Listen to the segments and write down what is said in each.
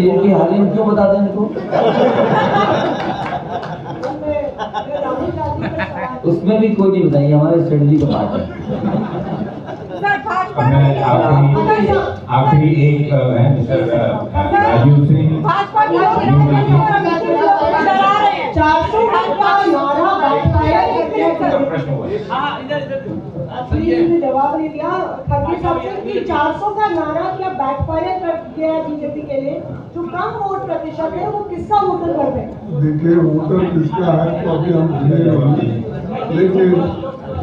देश की हाल क्यों बताते हैं इनको? उसमें भी कोई नहीं बताइए, हमारे स्ट्रेटजी का पार्ट है। आखिरी एक है मिस्टर राजीव सिंह। भाजपा के लोग जवाब नहीं दिया। 400 का नारा क्या बैकफायर कर गया बीजेपी के लिए? जो कम वोट प्रतिशत है वो किसका वोटर कर रहे हैं? देखिए वोटर किसका है तो अभी हम सुनेंगे, लेकिन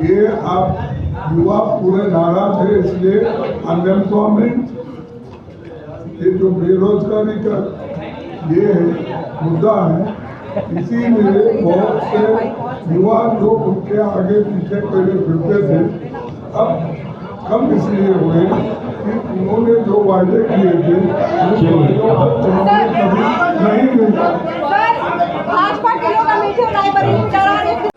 ये आप युवा पूरे नाराज है, इसलिए अनएम्प्लॉयमेंट, ये जो बेरोजगारी का ये मुद्दा है, इसीलिए बहुत से युवा जो उनके आगे पीछे पहले फिरते थे अब कम इसलिए हुए कि उन्होंने जो वायदे किए थे नहीं मिला। भाजपा के लोग मीठे रायबरेली में डरा रहे थे।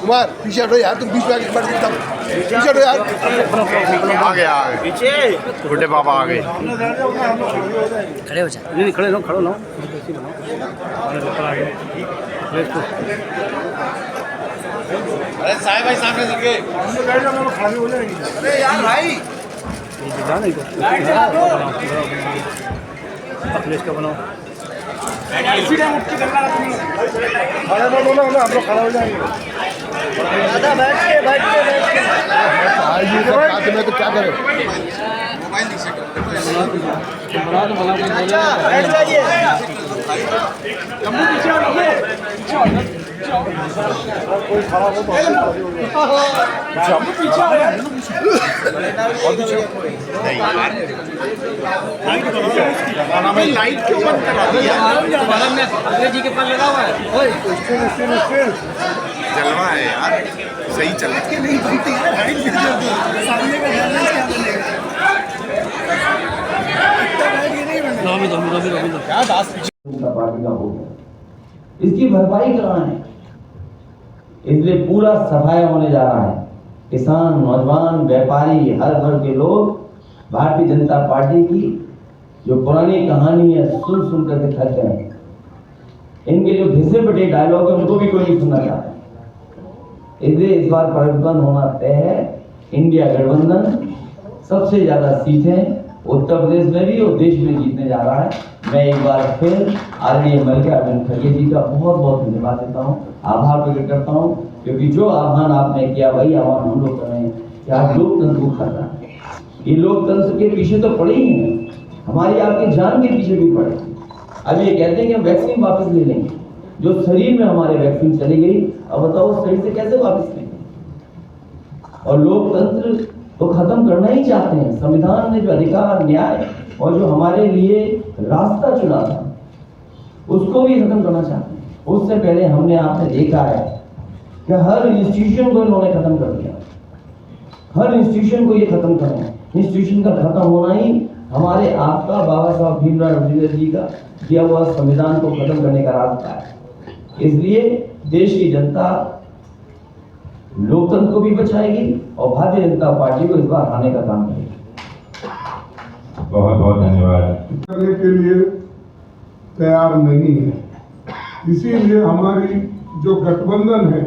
कुमार पीछे हटो यार, तुम बीच में आगे पीछे हटो यार। आ गए पीछे बुढ़े बाबा आ गए। खड़े हो जाए। नहीं खड़े रहो, खड़ो ना। अरे साहब भाई सामने देखिए। अरे यार भाई अखिलेश का बनाओ। इसी टाइम उठ के करना है, खड़े रहो ना, हम लोग खड़े हो जाएंगे। बैठ के में तो क्या करें? मोबाइल नहीं से बैठ जाइए। कोई खड़ा हो तो पीछे लाइट क्यों बंद करा दिया? जी के पास लगा हुआ है। जलवा है यार, सही चल रहा है। नहीं बनती है सामने का बैलेंस क्या बनेगा? क्या दास पीछे पार्टी का हो गया, इसकी भरपाई कराना है, इसलिए पूरा सफाया होने जा रहा है। किसान, नौजवान, व्यापारी, हर वर्ग के लोग भारतीय जनता पार्टी की जो पुरानी कहानी है सुन सुन करके थक गए हैं। इनके जो घिसे पिटे डायलॉग है उनको भी कोई नहीं सुनना चाहता। इसलिए इस बार परिवर्तन होना तय है। इंडिया गठबंधन सबसे ज्यादा सीटें उत्तर प्रदेश में भी और देश में जीतने जा रहा है। मैं एक बार फिर आदरणीय मल्लिकार्जुन खड़गे जी का बहुत बहुत धन्यवाद देता हूँ, आभार प्रकट करता हूँ, क्योंकि जो आह्वान आपने किया वही आह्वान हम लोग कर रहे हैं कि आप लोकतंत्र को खतरा है। ये लोकतंत्र के पीछे तो पड़े ही हैं, हमारी आपकी जान के पीछे भी पड़े। अब ये कहते हैं कि हम वैक्सीन वापस ले लेंगे, जो शरीर में हमारे वैक्सीन चली गई, अब बताओ शरीर से कैसे वापस लेंगे? और लोकतंत्र तो खत्म करना ही चाहते हैं। संविधान ने जो अधिकार, न्याय और जो हमारे लिए रास्ता चुना था उसको भी खत्म करना चाहते हैं। उससे पहले हमने आपने देखा है कि हर इंस्टीट्यूशन को इन्होंने खत्म कर दिया। हर इंस्टीट्यूशन को ये खत्म कर रहे हैं। इंस्टीट्यूशन का खत्म होना ही हमारे आपका बाबा साहब भीमराव अम्बेडकर जी का दिया हुआ संविधान को खत्म करने का रास्ता है। इसलिए देश की जनता लोकतंत्र को भी बचाएगी और भारतीय जनता पार्टी को इस बार हराने का काम करेगी। बहुत बहुत धन्यवाद। करने के लिए तैयार नहीं है, इसीलिए हमारी जो गठबंधन है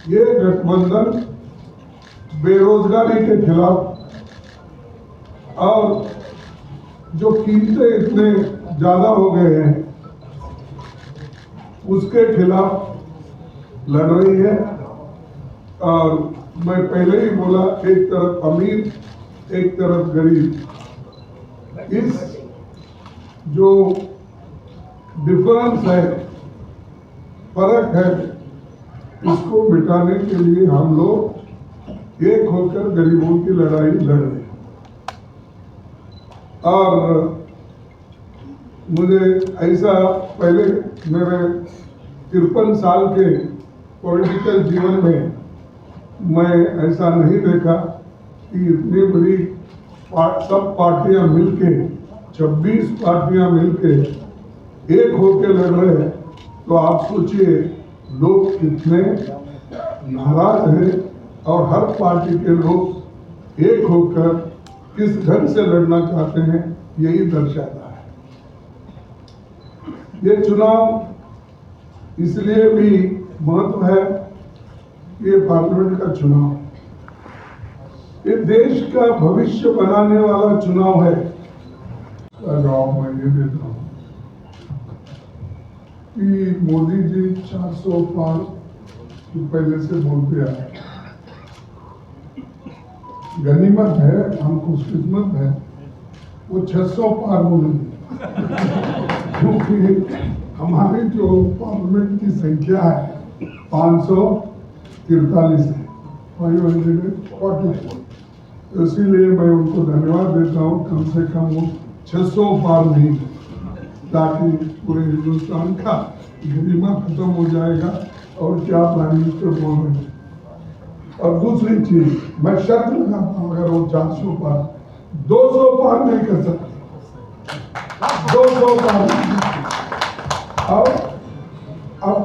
ये गठबंधन बेरोजगारी के खिलाफ और जो कीमतें इतने ज्यादा हो गए हैं उसके खिलाफ लड़ रही है। और मैं पहले ही बोला, एक तरफ अमीर एक तरफ गरीब, इस जो डिफरेंस है, फर्क है, इसको मिटाने के लिए हम लोग एक होकर गरीबों की लड़ाई लड़ रहे हैं। और मुझे ऐसा पहले मेरे 53 साल के पॉलिटिकल जीवन में मैं ऐसा नहीं देखा कि इतनी बड़ी सब पार्टियां मिलके 26 पार्टियां मिलके एक होके लड़ रहे हैं, तो आप सोचिए लोग कितने नाराज हैं और हर पार्टी के लोग एक होकर किस ढंग से लड़ना चाहते हैं यही दर्शाता है। ये चुनाव इसलिए भी महत्व है, ये पार्लियामेंट का चुनाव, ये देश का भविष्य बनाने वाला चुनाव है। जवाब मैं ये देता हूँ कि मोदी जी 400 पार पहले से बोलते आए, गनीमत है, हम खुशकिस्मत है वो 600 पार बोलेंगे क्योंकि हमारी जो पार्लियामेंट की संख्या है 543 है, 540। इसीलिए मैं उनको धन्यवाद देता हूँ, कम से कम वो 600 पार नहीं, ताकि पूरे हिंदुस्तान का गरीमा खत्म हो जाएगा। और क्या प्राइम मिनिस्टर बोल रहे हैं। और दूसरी चीज मैं शर्त लगाता हूँ, अगर वो 400 पार 200 पार नहीं कर सकते, 200 पार और अब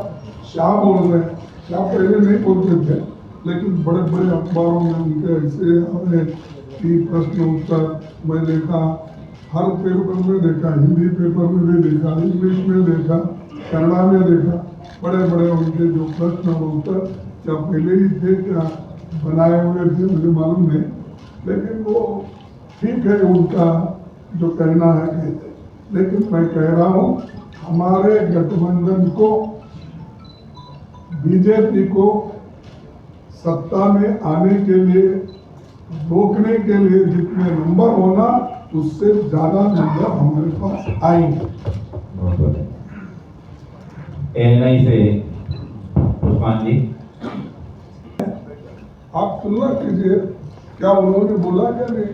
शाह बोल रहे हैं, शाह पहले नहीं बोलते थे, लेकिन बड़े बड़े अखबारों में उनके ऐसे आ रहे कि प्रश्न उत्तर मैं देखा, हर पेपर में देखा, हिंदी पेपर में भी देखा, इंग्लिश में देखा, कन्नड़ा में देखा, बड़े बड़े उनके जो प्रश्न और उत्तर क्या पहले ही थे क्या बनाए हुए थे मुझे मालूम नहीं, लेकिन वो ठीक है उनका जो कहना है कहते। लेकिन मैं कह रहा हूँ हमारे गठबंधन को, बीजेपी को सत्ता में आने के लिए, रोकने के लिए जितने नंबर होना उससे ज्यादा नंबर हमारे पास आएंगे। एएनआई से उस्मान जी, आप तुलना कीजिए क्या उन्होंने बोला क्या नहीं,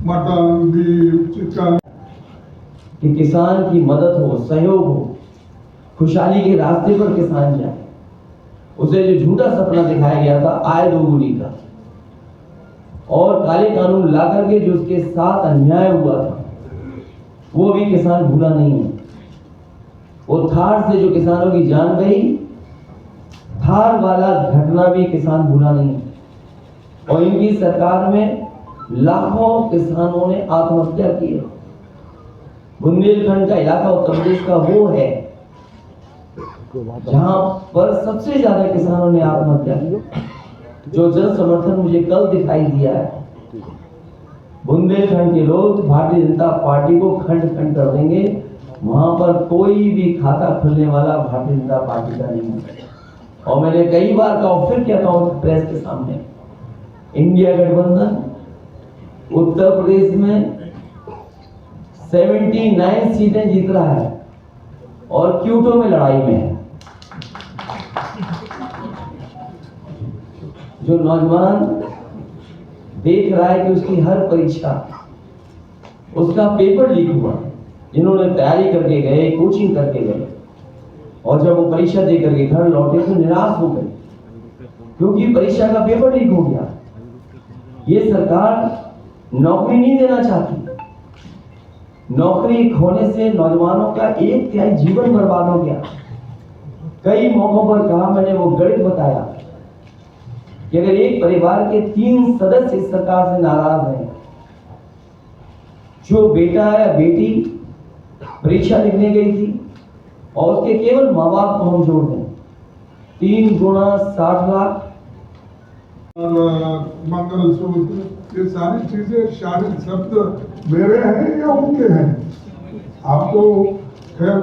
मटन बीफ चिकन, कि किसान की मदद हो, सहयोग हो, खुशहाली के रास्ते पर किसान जाए। उसे जो झूठा सपना दिखाया गया था आय दोगुनी का, और काले कानून ला करके जो उसके साथ अन्याय हुआ था वो भी किसान भूला नहीं है। वो थार से जो किसानों की जान गई, थार वाला घटना भी किसान भूला नहीं है। और इनकी सरकार में लाखों किसानों ने आत्महत्या की है। बुंदेलखंड का इलाका उत्तर प्रदेश का वो है जहां पर सबसे ज्यादा किसानों ने आत्महत्या की। जो जन समर्थन मुझे कल दिखाई दिया है, बुंदेलखंड के लोग भारतीय जनता पार्टी को खंड खंड कर देंगे। वहां पर कोई भी खाता खुलने वाला भारतीय जनता पार्टी का नहीं है। और मैंने कई बार कहा, फिर क्या कहूं प्रेस के सामने, इंडिया गठबंधन उत्तर प्रदेश में 79 सीटें जीत रहा है और क्यूटो में लड़ाई में है। जो नौजवान देख रहा है कि उसकी हर परीक्षा, उसका पेपर लीक हुआ, जिन्होंने तैयारी करके गए, कोचिंग करके गए, और जब वो परीक्षा दे करके घर लौटे तो निराश हो गए क्योंकि परीक्षा का पेपर लीक हो गया। ये सरकार नौकरी नहीं देना चाहती। नौकरी खोने से नौजवानों का 1/3 जीवन बर्बाद हो गया। कई मौकों पर कहा मैंने, वो गणित बताया कि अगर एक परिवार के 3 सदस्य इस सरकार से नाराज हैं, जो बेटा या बेटी परीक्षा लिखने गई थी और उसके केवल माँ बाप को हम जोड़ दें, 3 गुणा 60 लाख, मंगलसूत्र, ये सारी चीजें शारीरिक शब्द मेरे हैं या उनके हैं? आपको खैर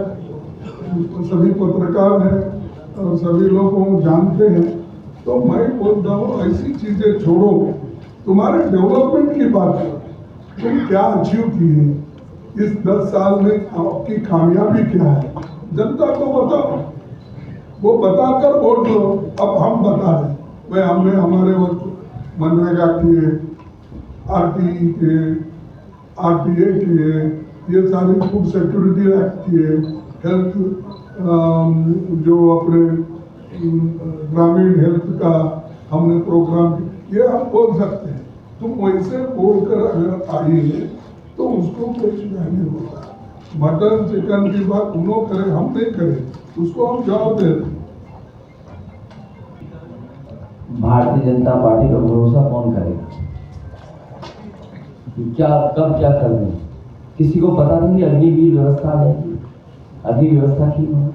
सभी पत्रकार हैं और सभी लोग को जानते हैं, तो मैं बोलता हूँ ऐसी चीजें छोड़ो, तुम्हारे डेवलपमेंट की बात करो, तुम क्या अचीव किए इस 10 साल में, आपकी कामयाबी क्या है जनता को बताओ, वो बताकर वोट लो। अब हम बता रहे भाई हमने हमारे वक्त मनरेगा किए, आरटीई किए, आरटीए किए, ये सारे फूड सिक्योरिटी एक्ट किए, हेल्थ जो अपने ग्रामीण हेल्थ का हमने प्रोग्राम, ये हम बोल सकते हैं। तुम वैसे बोलकर अगर आइए तो उसको कुछ नहीं होता। मटन चिकन की बात उन्होंने करे, हम नहीं करें, उसको हम जवाब दे रहे। भारतीय जनता पार्टी पर भरोसा कौन करेगा कि क्या कब क्या कर दें? किसी को पता था कि अग्निवीर व्यवस्था आ जाएगी, अग्नि व्यवस्था की होगी।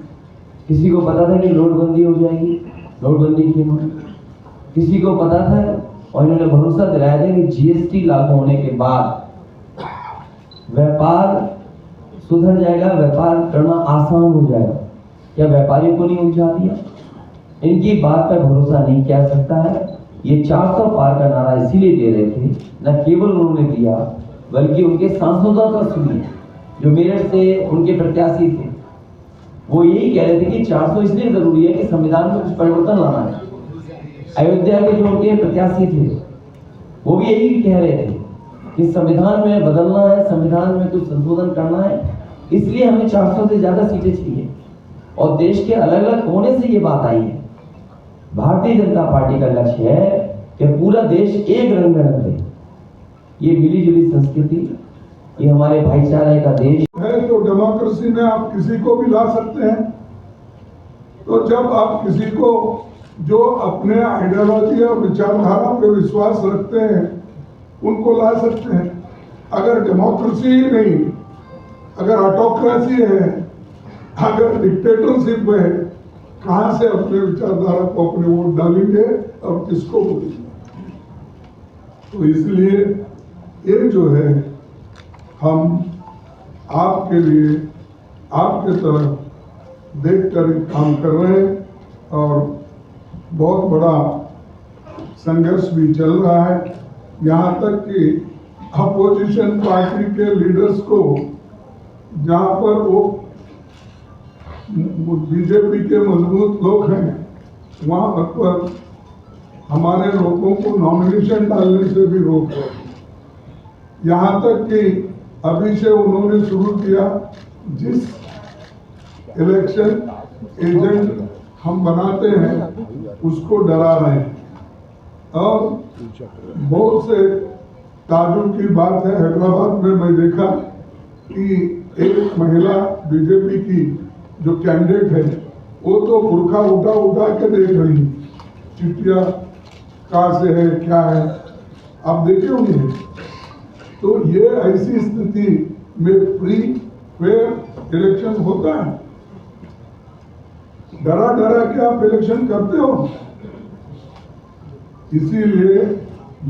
किसी को पता था कि नोटबंदी हो जाएगी, नोटबंदी की होगी। किसी को पता था और इन्होंने भरोसा दिलाया था कि जीएसटी लागू होने के बाद व्यापार सुधर जाएगा, व्यापार करना आसान हो जाएगा। क्या व्यापारियों को नहीं उलझा दिया? इनकी बात पर भरोसा नहीं किया सकता है। ये 400 पार का नारा इसीलिए दे रहे थे, न केवल उन्होंने दिया बल्कि उनके सांसदों का सुनिए जो मेरठ से उनके प्रत्याशी थे, वो यही कह रहे थे कि 400 इसलिए जरूरी है कि संविधान में कुछ परिवर्तन लाना है। अयोध्या के जो उनके प्रत्याशी थे वो भी यही कह रहे थे कि संविधान में बदलना है, संविधान में कुछ संशोधन करना है, इसलिए हमें 400 से ज्यादा सीटें चाहिए। और देश के अलग अलग कोने से ये बात आई है। भारतीय जनता पार्टी का लक्ष्य है कि पूरा देश एक रंग में रख दे। ये मिली जुली संस्कृति, ये हमारे भाईचारे का देश है। तो डेमोक्रेसी में आप किसी को भी ला सकते हैं। तो जब आप किसी को जो अपने आइडियोलॉजी और विचारधारा पे विश्वास रखते हैं उनको ला सकते हैं। अगर डेमोक्रेसी ही नहीं, अगर ऑटोक्रेसी है, अगर डिक्टेटरशिप है, कहाँ से अपने विचारधारा को अपने वोट डालेंगे और किसको बोलेंगे? तो इसलिए ये जो है हम आपके लिए, आपके तरफ देखकर काम कर रहे हैं और बहुत बड़ा संघर्ष भी चल रहा है। यहाँ तक कि अपोजिशन पार्टी के लीडर्स को जहाँ पर वो बीजेपी के मजबूत लोग हैं वहाँ पर हमारे लोगों को नॉमिनेशन डालने से भी रोक है। यहाँ तक कि अभी से उन्होंने शुरू किया, जिस इलेक्शन एजेंट हम बनाते हैं उसको डरा रहे हैं। और बहुत से ताजुब की बात है, हैदराबाद में मैं देखा कि एक महिला बीजेपी की जो कैंडिडेट है वो तो बुर्खा उठा के देख रही, चिट्ठियाँ कहाँ से है, क्या है, आप देखे होंगे। तो ये ऐसी स्थिति में फ्री फेयर इलेक्शन होता है? डरा के आप इलेक्शन करते हो। इसीलिए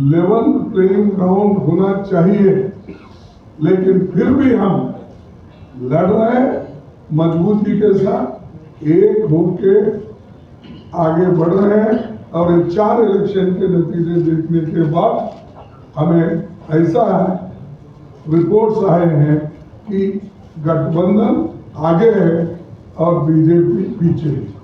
लेवल प्लेइंग ग्राउंड होना चाहिए, लेकिन फिर भी हम लड़ रहे हैं मजबूती के साथ, एक होके आगे बढ़ रहे हैं। और ये 4 इलेक्शन के नतीजे देखने के बाद हमें ऐसा रिपोर्ट्स आए हैं कि गठबंधन आगे है और बीजेपी पीछे है।